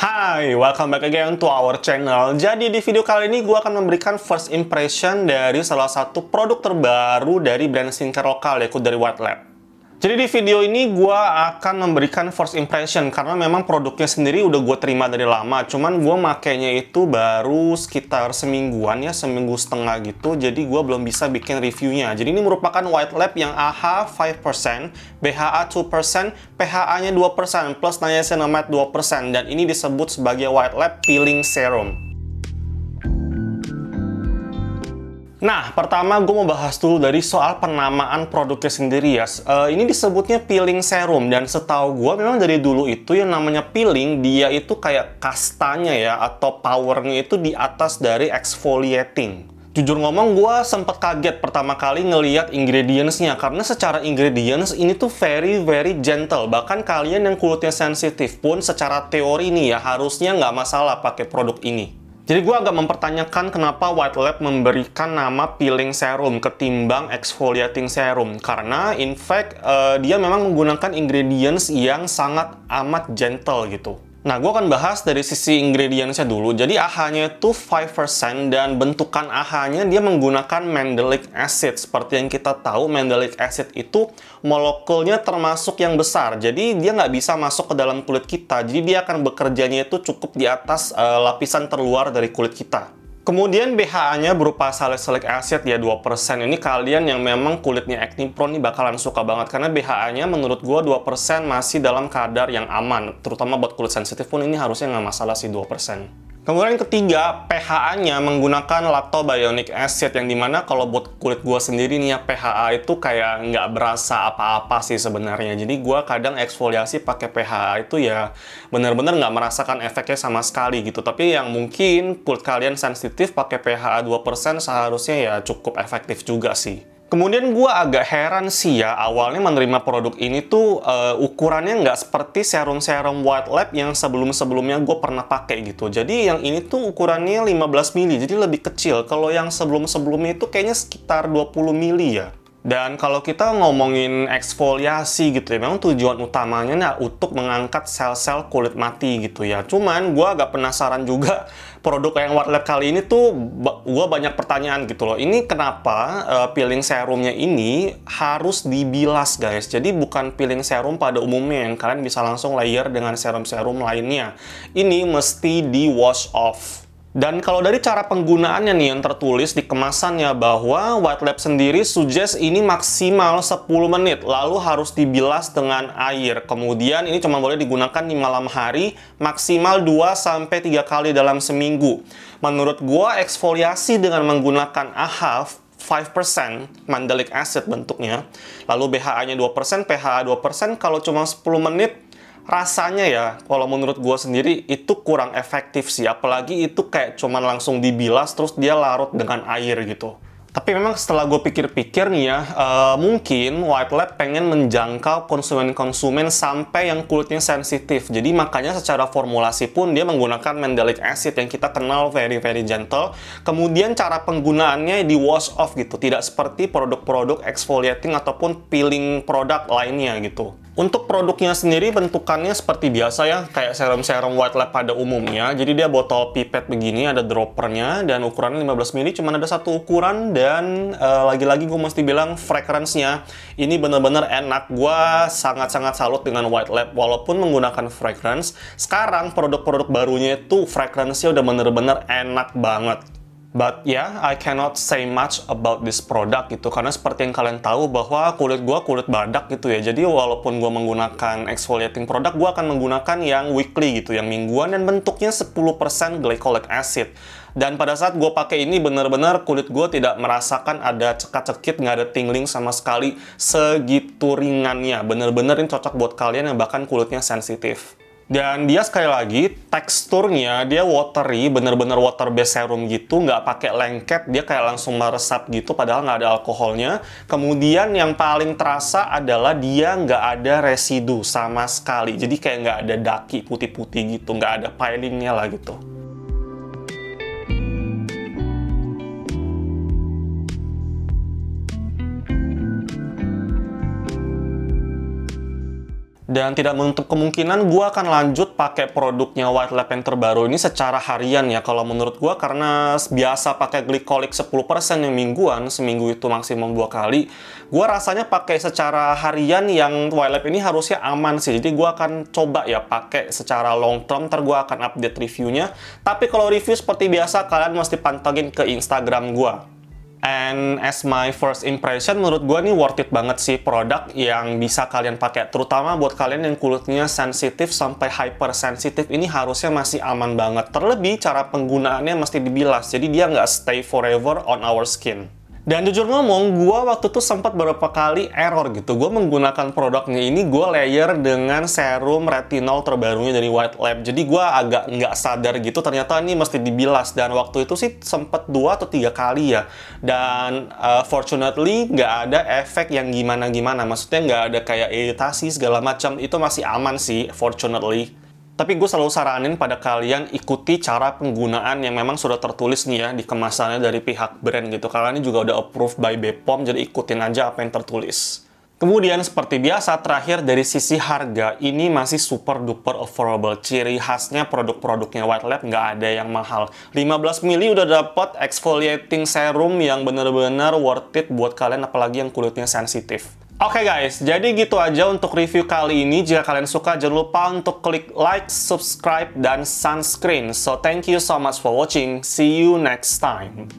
Hai, welcome back again to our channel. Jadi di video kali ini gue akan memberikan first impression dari salah satu produk terbaru dari brand skincare lokal, yaitu dari White Lab. Jadi di video ini gue akan memberikan first impression karena memang produknya sendiri udah gue terima dari lama. Cuman gue makainya itu baru sekitar semingguan ya, seminggu setengah gitu. Jadi gue belum bisa bikin reviewnya. Jadi ini merupakan White Lab yang AHA 5%, BHA 2%, PHA-nya 2%, plus niacinamide 2%. Dan ini disebut sebagai White Lab Peeling Serum. Nah, pertama gue mau bahas dulu dari soal penamaan produknya sendiri ya. Ini disebutnya peeling serum, dan setahu gue memang dari dulu itu yang namanya peeling, dia itu kayak kastanya ya, atau powernya itu di atas dari exfoliating. Jujur ngomong, gue sempat kaget pertama kali ngeliat ingredients-nya, karena secara ingredients ini tuh very gentle. Bahkan kalian yang kulitnya sensitif pun secara teori nih ya, harusnya nggak masalah pakai produk ini. Jadi gue agak mempertanyakan kenapa White Lab memberikan nama peeling serum ketimbang exfoliating serum. Karena in fact dia memang menggunakan ingredients yang sangat amat gentle gitu. Nah, gue akan bahas dari sisi ingredientsnya dulu. Jadi AHA-nya itu 5% dan bentukan AHA-nya dia menggunakan mandelic acid. Seperti yang kita tahu, mandelic acid itu molekulnya termasuk yang besar. Jadi dia nggak bisa masuk ke dalam kulit kita. Jadi dia akan bekerjanya itu cukup di atas lapisan terluar dari kulit kita. Kemudian BHA-nya berupa salicylic acid ya 2%. Ini kalian yang memang kulitnya acne prone nih bakalan suka banget. Karena BHA-nya menurut gue 2% masih dalam kadar yang aman. Terutama buat kulit sensitif pun ini harusnya nggak masalah sih 2%. Kemudian ketiga, PHA-nya menggunakan lactobionic acid, yang dimana kalau buat kulit gue sendiri nih ya, PHA itu kayak nggak berasa apa-apa sih sebenarnya. Jadi gue kadang eksfoliasi pakai PHA itu ya bener-bener nggak merasakan efeknya sama sekali gitu. Tapi yang mungkin kulit kalian sensitif pakai PHA 2% seharusnya ya cukup efektif juga sih. Kemudian gue agak heran sih ya, awalnya menerima produk ini tuh ukurannya nggak seperti serum-serum White Lab yang sebelum-sebelumnya gue pernah pakai gitu. Jadi yang ini tuh ukurannya 15 mili, jadi lebih kecil. Kalau yang sebelum-sebelumnya itu kayaknya sekitar 20 mili ya. Dan kalau kita ngomongin eksfoliasi gitu ya, memang tujuan utamanya nah, untuk mengangkat sel-sel kulit mati gitu ya. Cuman gue agak penasaran juga produk yang White Lab kali ini tuh gue banyak pertanyaan gitu loh. Ini kenapa peeling serumnya ini harus dibilas guys. Jadi bukan peeling serum pada umumnya yang kalian bisa langsung layer dengan serum-serum lainnya. Ini mesti di wash off. Dan kalau dari cara penggunaannya nih yang tertulis di kemasannya bahwa White Lab sendiri suggest ini maksimal 10 menit, lalu harus dibilas dengan air. Kemudian ini cuma boleh digunakan di malam hari, maksimal 2-3 kali dalam seminggu. Menurut gua eksfoliasi dengan menggunakan AHA 5% mandelic acid bentuknya, lalu BHA-nya 2%, PHA 2%, kalau cuma 10 menit, rasanya ya, kalau menurut gue sendiri itu kurang efektif sih. Apalagi itu kayak cuman langsung dibilas terus dia larut dengan air gitu. Tapi memang setelah gue pikir-pikir nih ya, mungkin White Lab pengen menjangkau konsumen-konsumen sampai yang kulitnya sensitif. Jadi makanya secara formulasi pun dia menggunakan mandelic acid yang kita kenal very gentle. Kemudian cara penggunaannya di wash off gitu, tidak seperti produk-produk exfoliating ataupun peeling produk lainnya gitu. Untuk produknya sendiri bentukannya seperti biasa ya, kayak serum-serum White Lab pada umumnya. Jadi dia botol pipet begini, ada droppernya, dan ukurannya 15 mili, cuma ada satu ukuran. Dan lagi-lagi gue mesti bilang fragrance-nya ini bener-bener enak. Gue sangat-sangat salut dengan White Lab walaupun menggunakan fragrance. Sekarang produk-produk barunya itu fragrance-nya udah bener-bener enak banget. But yeah, I cannot say much about this product gitu, karena seperti yang kalian tahu bahwa kulit gue kulit badak gitu ya. Jadi walaupun gue menggunakan exfoliating produk, gue akan menggunakan yang weekly gitu, yang mingguan, dan bentuknya 10% glycolic acid. Dan pada saat gue pakai ini bener-bener kulit gue tidak merasakan ada cekat-cekit, nggak ada tingling sama sekali, segitu ringannya. Bener-bener ini cocok buat kalian yang bahkan kulitnya sensitif. Dan dia sekali lagi teksturnya dia watery, bener-bener water based serum gitu, nggak pakai lengket, dia kayak langsung meresap gitu padahal nggak ada alkoholnya. Kemudian yang paling terasa adalah dia nggak ada residu sama sekali, jadi kayak nggak ada daki putih-putih gitu, nggak ada pilingnya lah gitu. Dan tidak menutup kemungkinan gue akan lanjut pakai produknya White Lab yang terbaru ini secara harian ya. Kalau menurut gue, karena biasa pakai glycolic 10% yang mingguan, seminggu itu maksimum 2 kali. Gue rasanya pakai secara harian yang White Lab ini harusnya aman sih. Jadi gue akan coba ya pakai secara long term, ntar gue akan update reviewnya. Tapi kalau review seperti biasa, kalian mesti pantengin ke Instagram gue. And as my first impression, menurut gue nih worth it banget sih produk yang bisa kalian pakai. Terutama buat kalian yang kulitnya sensitif sampai hypersensitif, ini harusnya masih aman banget. Terlebih cara penggunaannya mesti dibilas, jadi dia nggak stay forever on our skin. Dan jujur ngomong, gue waktu itu sempat beberapa kali error gitu. Gue menggunakan produknya ini, gue layer dengan serum retinol terbarunya dari White Lab. Jadi gue agak nggak sadar gitu, ternyata ini mesti dibilas. Dan waktu itu sih sempat 2 atau 3 kali ya. Dan fortunately nggak ada efek yang gimana-gimana. Maksudnya nggak ada kayak iritasi segala macam. Itu masih aman sih, fortunately. Tapi gue selalu saranin pada kalian ikuti cara penggunaan yang memang sudah tertulis nih ya di kemasannya dari pihak brand gitu. Karena ini juga udah approved by BPOM, jadi ikutin aja apa yang tertulis. Kemudian seperti biasa, terakhir dari sisi harga, ini masih super duper affordable. Ciri khasnya produk-produknya White Lab nggak ada yang mahal. 15 ml udah dapat exfoliating serum yang bener-bener worth it buat kalian, apalagi yang kulitnya sensitif. Oke guys, jadi gitu aja untuk review kali ini. Jika kalian suka, jangan lupa untuk klik like, subscribe, dan sunscreen. So thank you so much for watching. See you next time.